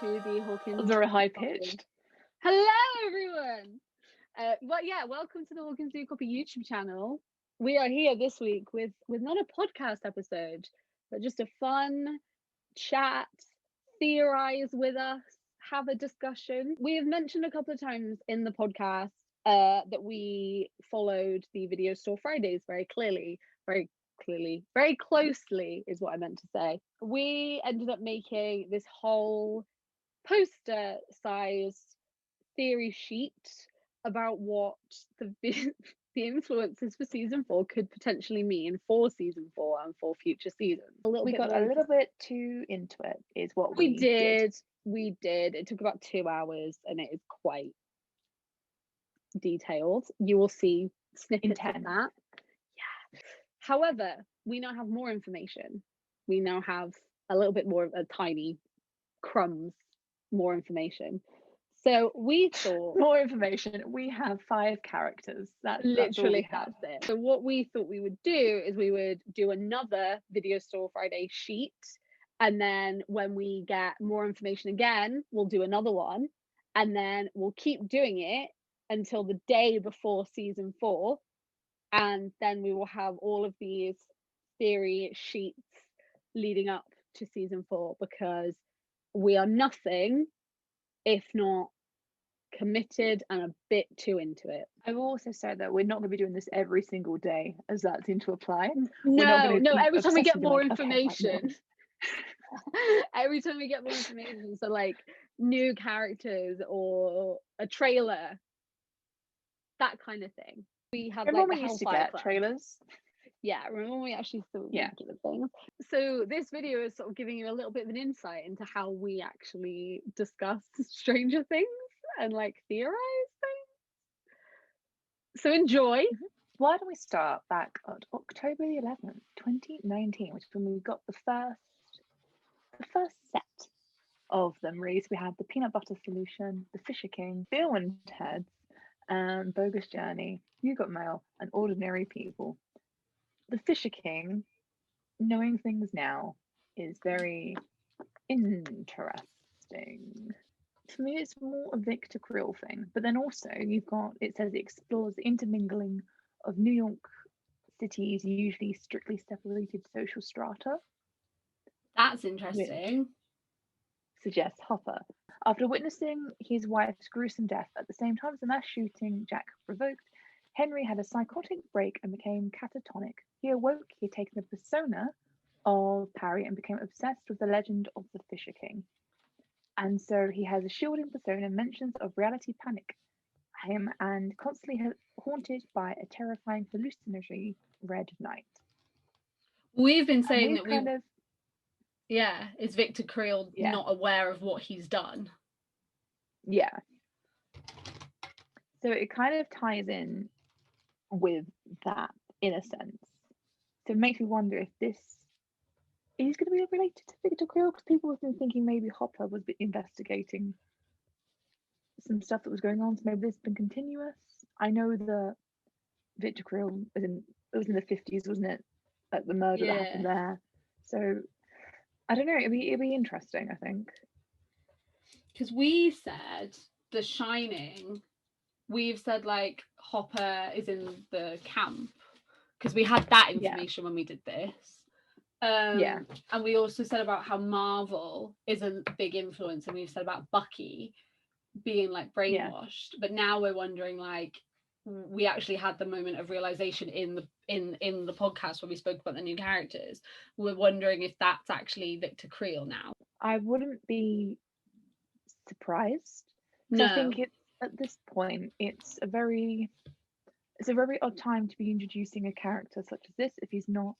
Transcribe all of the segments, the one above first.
to the Hawkins. Very high pitched. Hello, everyone. Welcome to the Hawkins Do Copy YouTube channel. We are here this week with not a podcast episode, but just a fun chat, theorize with us, have a discussion. We have mentioned a couple of times in the podcast that we followed the Video Store Fridays very closely is what I meant to say. We ended up making this whole poster size theory sheet about what the influences for season 4 could potentially mean for season 4 and for future seasons. We got a little bit too into it, is what we did. We did. It took about 2 hours and it is quite detailed. You will see snippets of that. Yeah. However, we now have more information. We now have a little bit more of a tiny crumbs, more information. So we thought more information. We have 5 characters. That's literally that's it. So what we thought we would do is we would do another Video Store Friday sheet, and then when we get more information again, we'll do another one, and then we'll keep doing it until the day before season 4, and then we will have all of these theory sheets leading up to season 4, because we are nothing if not committed and a bit too into it. I will also say that we're not going to be doing this every single day, as that seems to apply. No, every time we get more information. Every time we get more information, so like new characters or a trailer, that kind of thing. We have remember we used to get trailers? Yeah, remember when we actually saw the things. So this video is sort of giving you a little bit of an insight into how we actually discuss Stranger Things and like theorize things. So enjoy. Why don't we start back on October the 11th, 2019, which is when we got the first set of them released. We had the Peanut Butter Solution, the Fisher King, Bill and Ted's, Bogus Journey, You Got Mail, and Ordinary People. The Fisher King, knowing things now, is very interesting. For me, it's more a Victor Creel thing, but then also it says it explores the intermingling of New York City's usually strictly separated social strata. That's interesting. Suggests Hopper. After witnessing his wife's gruesome death at the same time as the mass shooting Jack provoked, Henry had a psychotic break and became catatonic. He awoke, he had taken the persona of Parry and became obsessed with the legend of the Fisher King. And so he has a shielding persona, mentions of reality panic him, and constantly haunted by a terrifying hallucinatory red night. We've been saying that is Victor Creel not aware of what he's done? Yeah. So it kind of ties in with that in a sense. So it makes me wonder if this is going to be related to Victor Creel, because people have been thinking maybe Hopper was investigating some stuff that was going on, so maybe this has been continuous. I know that Victor Creel it was in the 50s, wasn't it? Like the murder that happened there. So I don't know, it'd be interesting, I think. Because we said The Shining, we've said like Hopper is in the camp, because we had that information when we did this. And we also said about how Marvel is a big influence, and we've said about Bucky being like brainwashed, but now we're wondering, like, we actually had the moment of realization in the podcast where we spoke about the new characters. We're wondering if that's actually Victor Creel now. I wouldn't be surprised. No. I think at this point it's a very odd time to be introducing a character such as this if he's not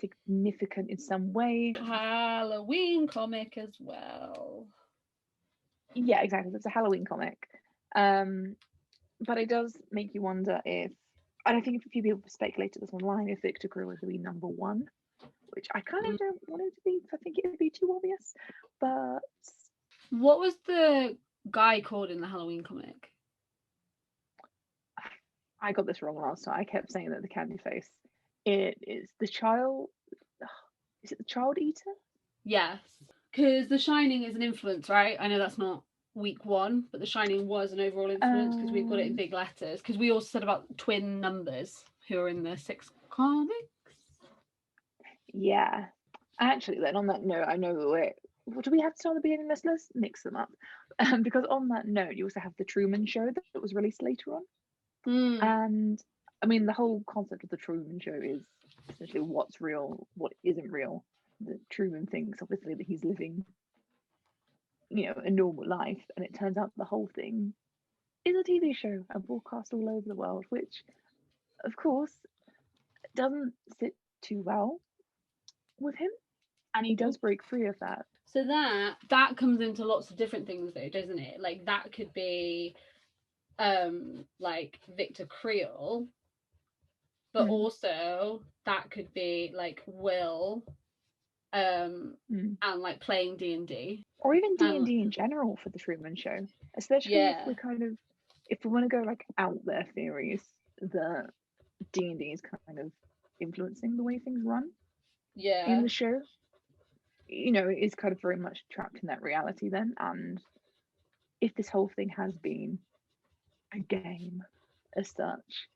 significant in some way. Halloween comic as well. Yeah, exactly. It's a Halloween comic. But it does make you wonder if, and I think a few people speculated this online, if Victor Creel was going to be number 1, which I kind of don't want it to be, because I think it would be too obvious. But what was the guy called in the Halloween comic? I got this wrong last time. I kept saying that the candy face. It is the child. Is it the child eater? Yes. Because The Shining is an influence, right? I know that's not week one, but The Shining was an overall influence because we've got it in big letters. Because we also said about twin numbers who are in the 6 comics. Yeah. Actually, then on that note, I know that what do we have to start at the beginning of this list? Mix them up. Because on that note, you also have the Truman Show that was released later on. And I mean, the whole concept of the Truman Show is essentially what's real, what isn't real. The Truman thinks obviously that he's living, a normal life, and it turns out the whole thing is a TV show and broadcast all over the world, which, of course, doesn't sit too well with him, and he does break free of that. So that comes into lots of different things, though, doesn't it? Like that could be, like Victor Creel, but also that could be like Will, and like playing D&D, or even D&D in general for the Truman Show, especially if we want to go like out there theories that D&D is kind of influencing the way things run in the show. It is kind of very much trapped in that reality then, and if this whole thing has been a game as such,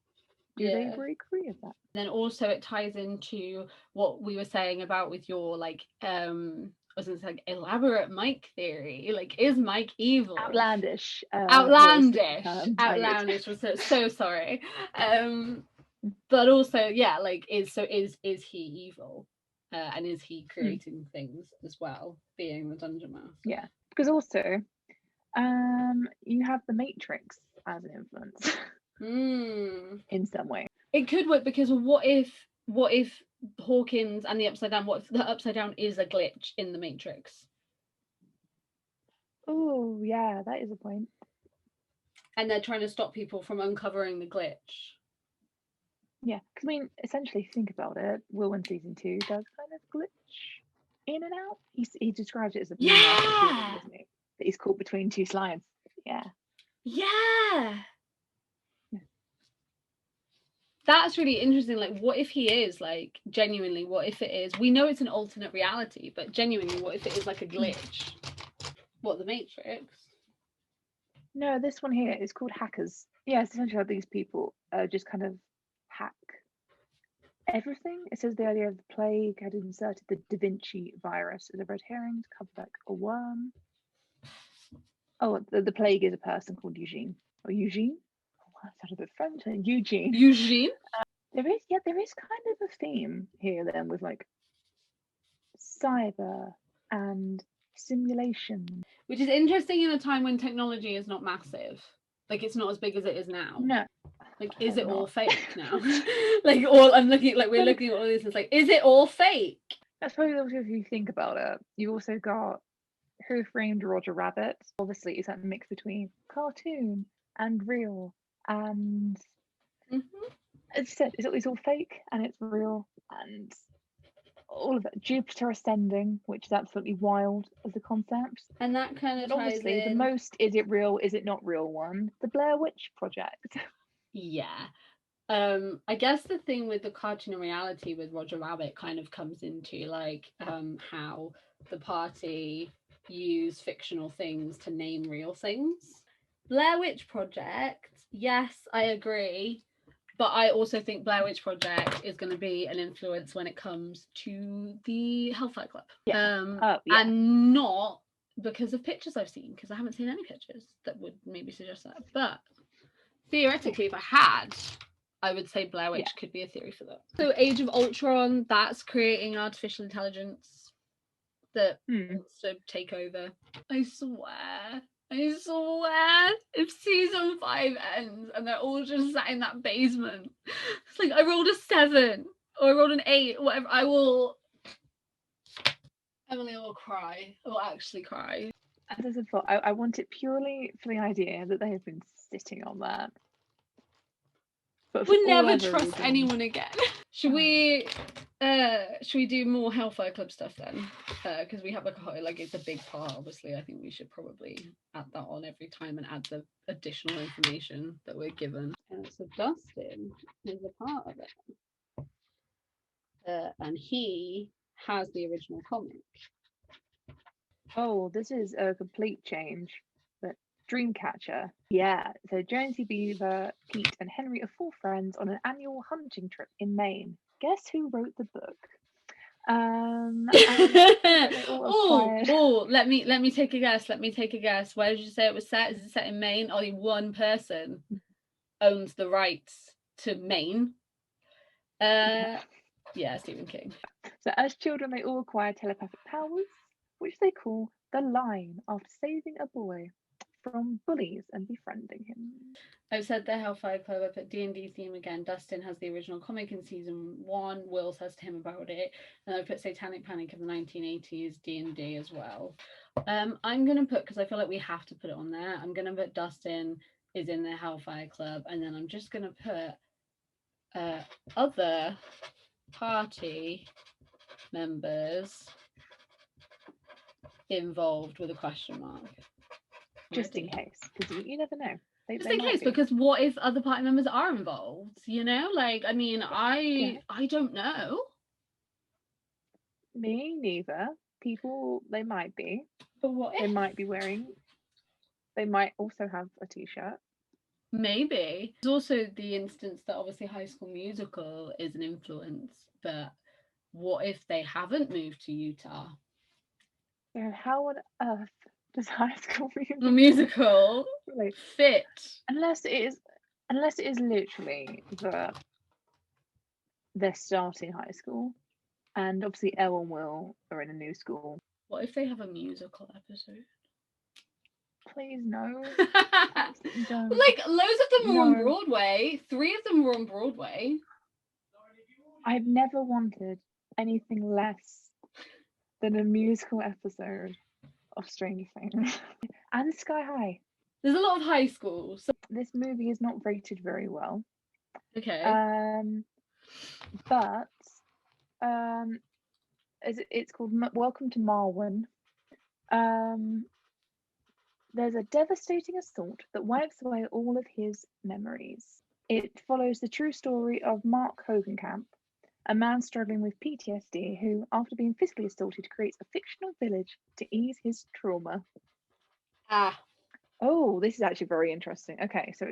do they break free of that? Then also it ties into what we were saying about with your like wasn't it like elaborate Mike theory? Like, is Mike evil? Outlandish was so sorry. But also, yeah, like is he evil? And is he creating things as well, being the dungeon master? Yeah, because also you have the Matrix as an influence in some way. It could work, because what if Hawkins and the Upside Down, what if the Upside Down is a glitch in the Matrix? Oh yeah, that is a point. And they're trying to stop people from uncovering the glitch. Yeah, because I mean, essentially, if you think about it, Will in season 2 does kind of glitch in and out. He describes it as a blue market, doesn't he? That he's caught between two slides. Yeah. That's really interesting. Like, what if he is like genuinely? What if it is? We know it's an alternate reality, but genuinely, what if it is like a glitch? What, the Matrix? No, this one here is called hackers. Yeah, it's essentially how these people just kind of hack everything. It says the idea of the plague had inserted the Da Vinci virus as a red herring to cover back a worm. Oh, the plague is a person called Eugene. Or Eugene? Oh, that sounded a bit French. Eugene. There is kind of a theme here then with like cyber and simulation, which is interesting in a time when technology is not massive. Like, it's not as big as it is now. No. Like, is it all fake now? Like, we're looking at all this, and it's like, is it all fake? That's probably also, if you think about it, you also got Who Framed Roger Rabbit. Obviously, it's that mix between cartoon and real, and as I said, it's all fake and it's real, and all of it. Jupiter Ascending, which is absolutely wild as a concept. And that kind of ties obviously in. The most is it real, is it not real one, the Blair Witch Project. Yeah. I guess the thing with the cartoon and reality with Roger Rabbit kind of comes into like how the party use fictional things to name real things. Blair Witch Project, yes, I agree. But I also think Blair Witch Project is going to be an influence when it comes to the Hellfire Club. And not because of pictures I've seen, because I haven't seen any pictures that would maybe suggest that. But theoretically, if I had, I would say Blair Witch could be a theory for that. So Age of Ultron, that's creating artificial intelligence that wants to take over. I swear, if season 5 ends and they're all just sat in that basement, it's like I rolled a 7 or I rolled an 8, whatever, Emily will cry. I will actually cry. As I thought, I want it purely for the idea that they have been sitting on that. But we'll never trust anyone again. Should we do more Hellfire Club stuff then? Because we have it's a big part, obviously. I think we should probably add that on every time and add the additional information that we're given. So Dustin is a part of it. And he has the original comic. Oh, this is a complete change. But Dreamcatcher. Yeah, so Jonesy Beaver, Pete, and Henry are four friends on an annual hunting trip in Maine. Guess who wrote the book? And they all acquired. Let me take a guess. Where did you say it was set? Is it set in Maine? Only one person owns the rights to Maine. Yeah, Stephen King. So as children, they all acquire telepathic powers, which they call the Line, after saving a boy from bullies and befriending him. I've said the Hellfire Club. I put D&D theme again. Dustin has the original comic in season 1. Will says to him about it. And I put Satanic Panic of the 1980s D&D as well. I'm going to put, because I feel like we have to put it on there, I'm going to put Dustin is in the Hellfire Club. And then I'm just going to put other party members involved with a question mark. Just in case, because you never know. Just in case, because what if other party members are involved? You know, like, I mean, I don't know. Me neither. People, they might be. But what if? They might be wearing. They might also have a t-shirt. Maybe. There's also the instance that obviously High School Musical is an influence, but what if they haven't moved to Utah? So how on earth does High School Musical fit? Unless it is literally they're starting high school, and obviously Elle and Will are in a new school. What if they have a musical episode? Please no. Like, loads of them were on Broadway. 3 of them were on Broadway. I've never wanted anything less than a musical episode of Stranger Things. And Sky High. There's a lot of high schools. So... This movie is not rated very well. Okay. But it's called Welcome to Marvin. There's a devastating assault that wipes away all of his memories. It follows the true story of Mark Hogenkamp, a man struggling with PTSD who, after being physically assaulted, creates a fictional village to ease his trauma. Oh, this is actually very interesting. Okay, so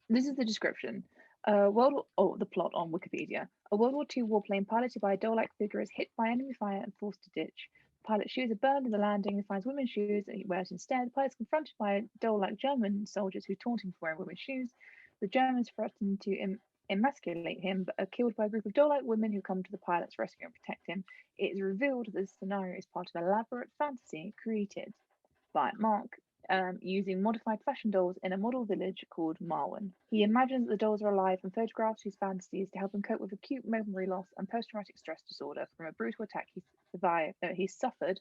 this is the description. The plot on Wikipedia. A World War II warplane piloted by a doll-like figure is hit by enemy fire and forced to ditch. The pilot's shoes are burned in the landing and finds women's shoes and he wears instead. The pilot's confronted by doll-like German soldiers who taunt him for wearing women's shoes. The Germans threaten to emasculate him, but are killed by a group of doll-like women who come to the pilot's rescue and protect him. It is revealed that this scenario is part of an elaborate fantasy created by Mark using modified fashion dolls in a model village called Marvin. He imagines that the dolls are alive and photographs his fantasies to help him cope with acute memory loss and post-traumatic stress disorder from a brutal attack he suffered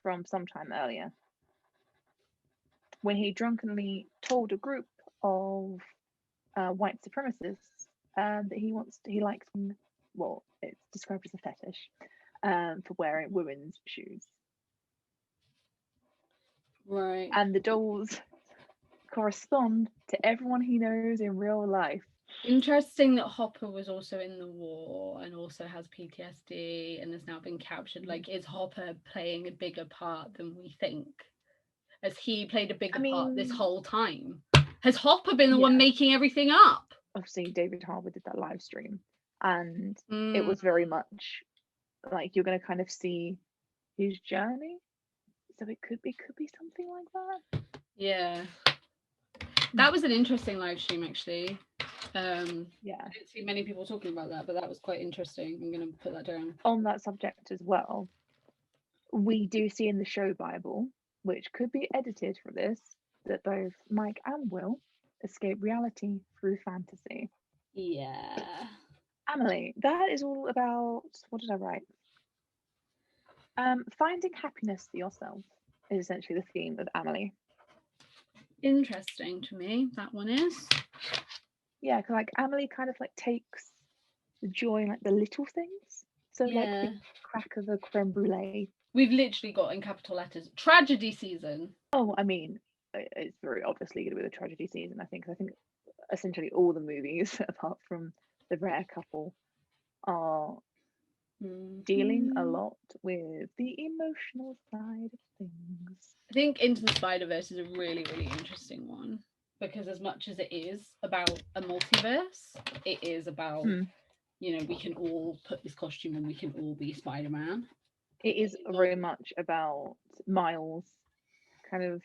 from some time earlier. When he drunkenly told a group of white supremacists that he likes, well, it's described as a fetish for wearing women's shoes. Right. And the dolls correspond to everyone he knows in real life. Interesting that Hopper was also in the war and also has PTSD and has now been captured. Like, is Hopper playing a bigger part than we think? Has he played a bigger part this whole time? Has Hopper been the one making everything up? Obviously, David Harbour did that live stream, and it was very much like you're going to kind of see his journey. So it could be something like that. Yeah, that was an interesting live stream actually. I didn't see many people talking about that, but that was quite interesting. I'm going to put that down. On that subject as well, we do see in the show Bible, which could be edited for this, that both Mike and Will escape reality through fantasy. Yeah. Emily, that is all about, what did I write? Finding happiness for yourself is essentially the theme of Amelie. Interesting to me, that one is. Yeah, because like Amelie kind of like takes the joy in like the little things. So like the crack of a creme brulee. We've literally got in capital letters, tragedy season. Oh, I mean, it's very obviously going to be the tragedy season, I think. I think essentially all the movies, apart from the rare couple, are dealing a lot with the emotional side of things. I think Into the Spider-Verse is a really, really interesting one, because as much as it is about a multiverse, it is about, you know, we can all put this costume and we can all be Spider-Man. It is very much about Miles kind of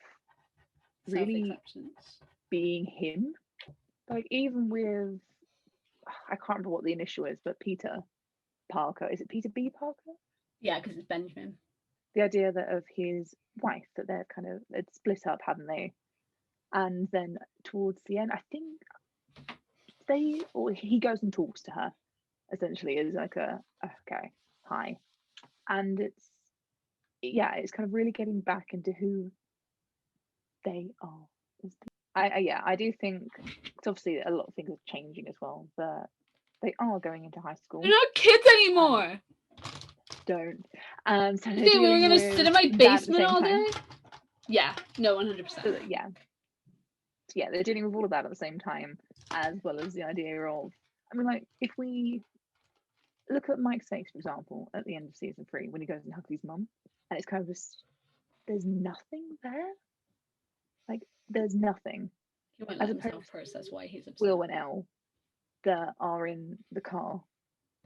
really being him. Like, even with, I can't remember what the initial is, but Peter Parker, is it Peter B. Parker? Yeah, because it's Benjamin. The idea that of his wife, that they're kind of, they'd split up, hadn't they? And then towards the end, I think he goes and talks to her, essentially, as like okay, hi. And it's kind of really getting back into who they are. I do think, because obviously a lot of things are changing as well, but they are going into high school. They're not kids anymore. Don't. So you think we were going to sit in my basement all day? Yeah, no, 100%. So, yeah, they're dealing with all of that at the same time, as well as the idea of, I mean, like, if we look at Mike's face, for example, at the end of season 3, when he goes and hugs his mum, and it's kind of just, there's nothing there. Like, there's nothing. He won't let himself process why he's upset. Will and Elle that are in the car,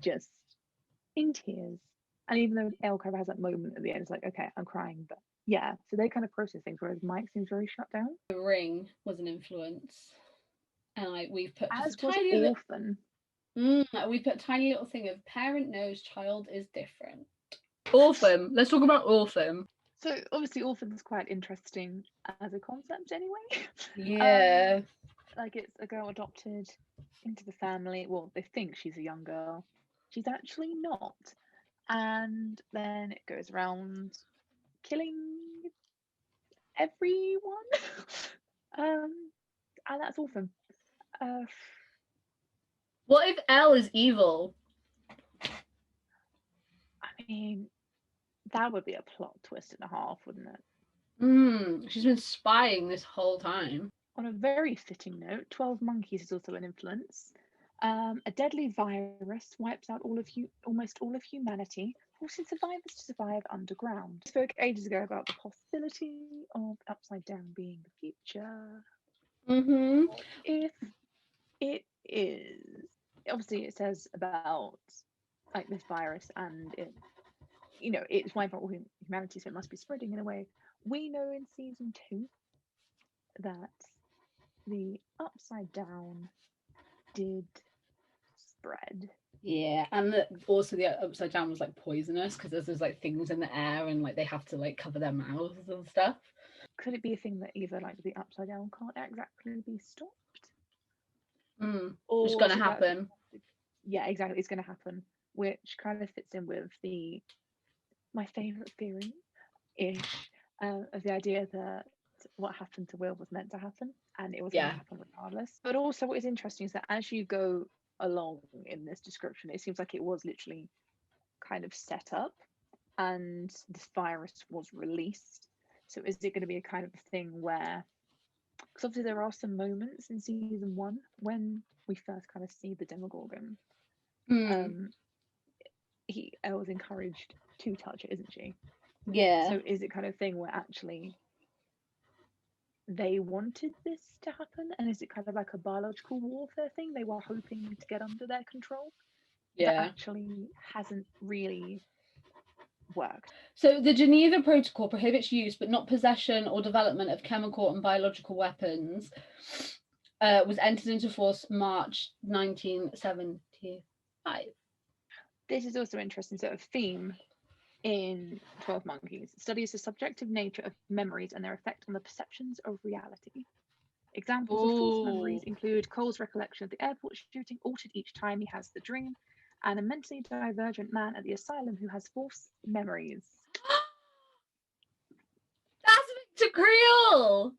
just in tears. And even though Elle kind of has that moment at the end, it's like, okay, I'm crying, but yeah. So they kind of process things, whereas Mike seems very shut down. The Ring was an influence, and like we've put as was Orphan. We put a tiny little thing of parent knows child is different. Orphan. Let's talk about Orphan. So obviously Orphan's quite interesting as a concept anyway. Yeah. Like, it's a girl adopted into the family. Well, they think she's a young girl. She's actually not. And then it goes around killing everyone. And that's Orphan. What if Elle is evil? I mean, that would be a plot twist and a half, wouldn't it? She's been spying this whole time. On a very fitting note, 12 Monkeys is also an influence. A deadly virus wipes out almost all of humanity, forcing survivors to survive underground. I spoke ages ago about the possibility of Upside Down being the future. If it is, obviously it says about like this virus, and it, you know, it's wiping out all humanity, so it must be spreading in a way. We know in season 2 that the Upside Down did spread. Yeah, and also the Upside Down was like poisonous, because there's like things in the air, and like they have to like cover their mouths and stuff. Could it be a thing that either like the Upside Down can't exactly be stopped? Or it's gonna happen. Yeah, exactly, it's gonna happen, which kind of fits in with my favorite theory ish of the idea that what happened to Will was meant to happen, and it was going to happen regardless. But also what is interesting is that as you go along in this description, it seems like it was literally kind of set up and this virus was released. So is it going to be a kind of a thing where, because obviously there are some moments in season 1 when we first kind of see the Demogorgon, Elle was encouraged to touch it, isn't she? Yeah. So is it kind of thing where actually they wanted this to happen, and is it kind of like a biological warfare thing they were hoping to get under their control? Yeah. That actually hasn't really worked. So the Geneva Protocol prohibits use but not possession or development of chemical and biological weapons. Was entered into force March 1975. This is also interesting. So a theme in 12 Monkeys studies the subjective nature of memories and their effect on the perceptions of reality. Examples of false memories include Cole's recollection of the airport shooting altered each time he has the dream, and a mentally divergent man at the asylum who has false memories. That's Victor Creel!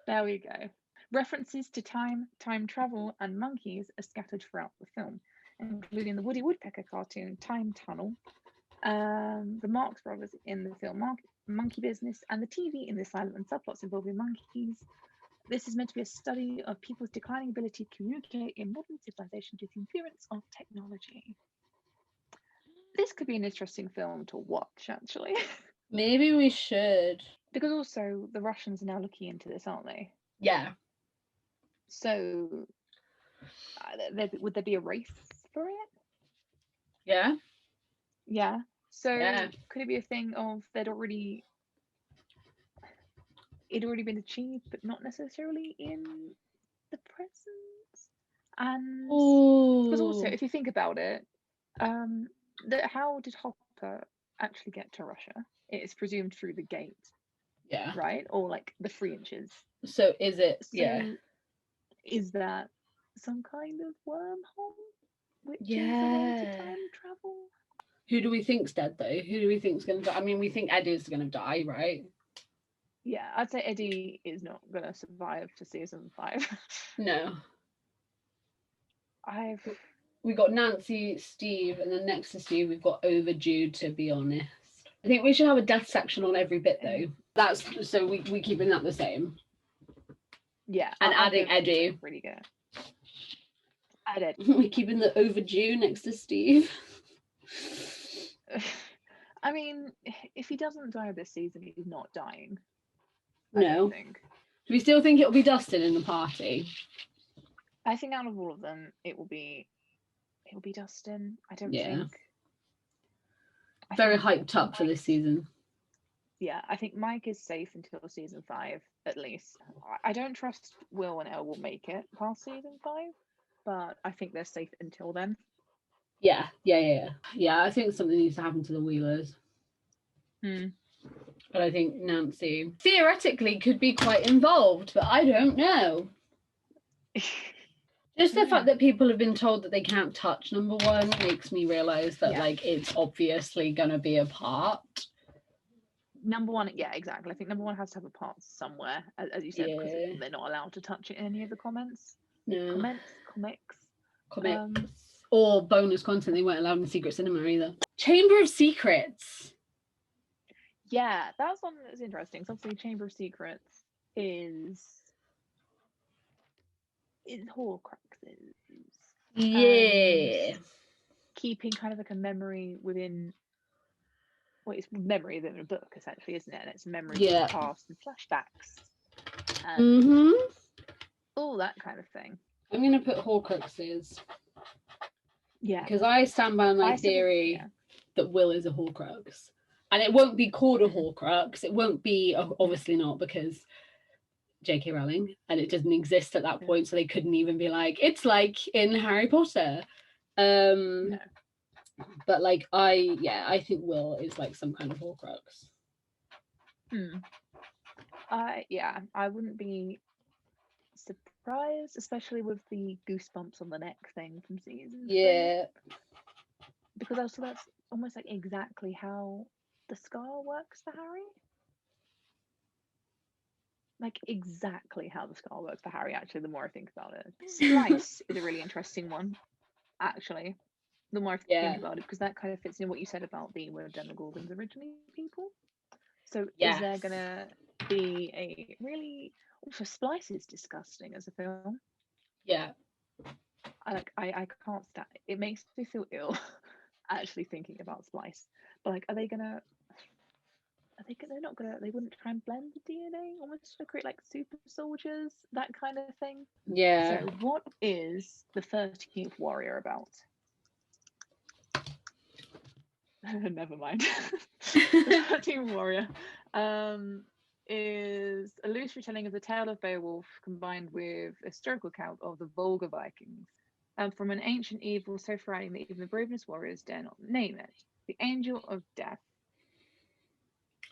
There we go. References to time travel, and monkeys are scattered throughout the film, including the Woody Woodpecker cartoon Time Tunnel, the Marx Brothers in the film Monkey Business, and the TV in the asylum and subplots involving monkeys. This is meant to be a study of people's declining ability to communicate in modern civilization due to the influence of technology. This could be an interesting film to watch, actually. Maybe we should. Because also the Russians are now looking into this, aren't they? Yeah. So would there be a race for it? Yeah. Yeah. So Yeah. could it be a thing of it'd already been achieved, but not necessarily in the present? And because also, if you think about it, how did Hopper actually get to Russia? It is presumed through the gate. Yeah. Right? Or like the 3 inches. So is it? Yeah. Is that some kind of wormhole? Which is a way to time travel? Who do we think's dead though? Who do we think's gonna die? I mean, we think Eddie's gonna die, right? Yeah, I'd say Eddie is not gonna survive to season 5. No. We We've got Nancy, Steve, and then next to Steve we've got Overdue, to be honest. I think we should have a death section on every bit though. That's so we keeping that the same. Yeah. And adding Eddie. Really good. Add Eddie. We're keeping the Overdue next to Steve. I mean, if he doesn't die this season, he's not dying. No. Do we still think it'll be Dustin in the party? I think out of all of them, it'll be Dustin. I don't think. Very hyped up for this season. Yeah, I think Mike is safe until season 5, at least. I don't trust Will and Elle will make it past season 5, but I think they're safe until then. Yeah, I think something needs to happen to the Wheelers. But I think Nancy theoretically could be quite involved, but I don't know. Just the fact that people have been told that they can't touch number 1 makes me realise that like it's obviously gonna be a part. Number 1, yeah, exactly. I think number 1 has to have a part somewhere, as you said, because they're not allowed to touch it in any of the comments. No. Comics. Or bonus content they weren't allowed in Secret Cinema either. Chamber of Secrets. Yeah, that's one that's interesting. So obviously Chamber of Secrets is Horcruxes. Yeah. Keeping kind of like a memory within it's memory within a book, essentially, isn't it? And it's memory of the past and flashbacks. And all that kind of thing. I'm gonna put Horcruxes. Yeah. Because I stand by my theory that Will is a Horcrux. And it won't be called a Horcrux. It won't be, obviously not, because J.K. Rowling, and it doesn't exist at that point, so they couldn't even be like, it's like in Harry Potter. No. But like, I think Will is like some kind of Horcrux. I wouldn't be surprised, especially with the goosebumps on the neck thing from season 3. Because also that's almost like exactly how the scar works for Harry. Like exactly how the scar works for Harry, actually, the more I think about it. Splice is a really interesting one, actually. The more I think about it, because that kind of fits in what you said about being where Demogorgons originally people. So is there gonna be a really also Splice is disgusting as a film. Yeah. I can't stand it. It makes me feel ill actually thinking about Splice. But like, they wouldn't try and blend the DNA almost to create like super soldiers, that kind of thing. Yeah. So what is the 13th warrior about? Never mind. The 13th warrior is a loose retelling of the tale of Beowulf combined with a historical account of the Volga Vikings. From an ancient evil so frightening that even the bravest warriors dare not name it. The Angel of Death.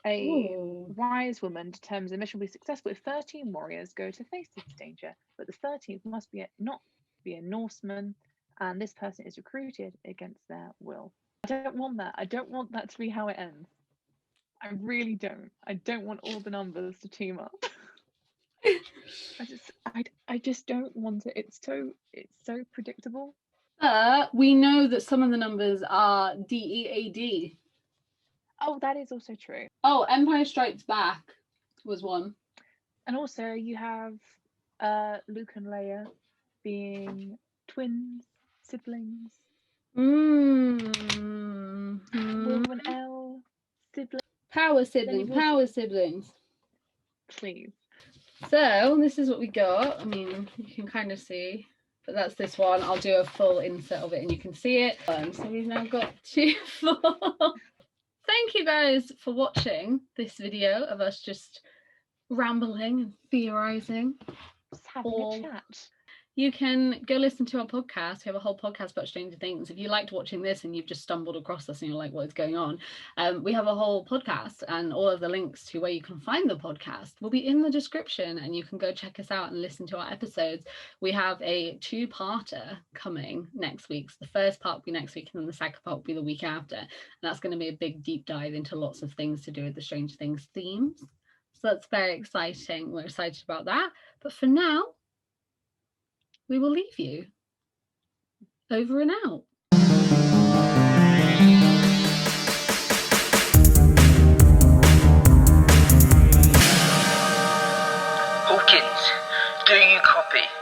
A wise woman determines the mission will be successful if 13 warriors go to face this danger, but the 13th must not be a Norseman, and this person is recruited against their will. I don't want that. I don't want that to be how it ends. I really don't. I don't want all the numbers to team up. I just don't want it. It's so predictable. We know that some of the numbers are DEAD. Oh, that is also true. Oh, Empire Strikes Back was one. And also you have Luke and Leia being twins, siblings. With an L. Sibling. Power siblings. Please. So this is what we got. I mean, you can kind of see, but that's this one. I'll do a full insert of it and you can see it. So we've now got 2, 4. Thank you guys for watching this video of us just rambling and theorizing. Just having a chat. You can go listen to our podcast. We have a whole podcast about Stranger Things. If you liked watching this and you've just stumbled across us and you're like, what is going on? We have a whole podcast, and all of the links to where you can find the podcast will be in the description, and you can go check us out and listen to our episodes. We have a 2-parter coming next week. So the first part will be next week, and then the second part will be the week after. And that's going to be a big deep dive into lots of things to do with the Stranger Things themes. So that's very exciting. We're excited about that. But for now, we will leave you. Over and out. Hawkins, do you copy?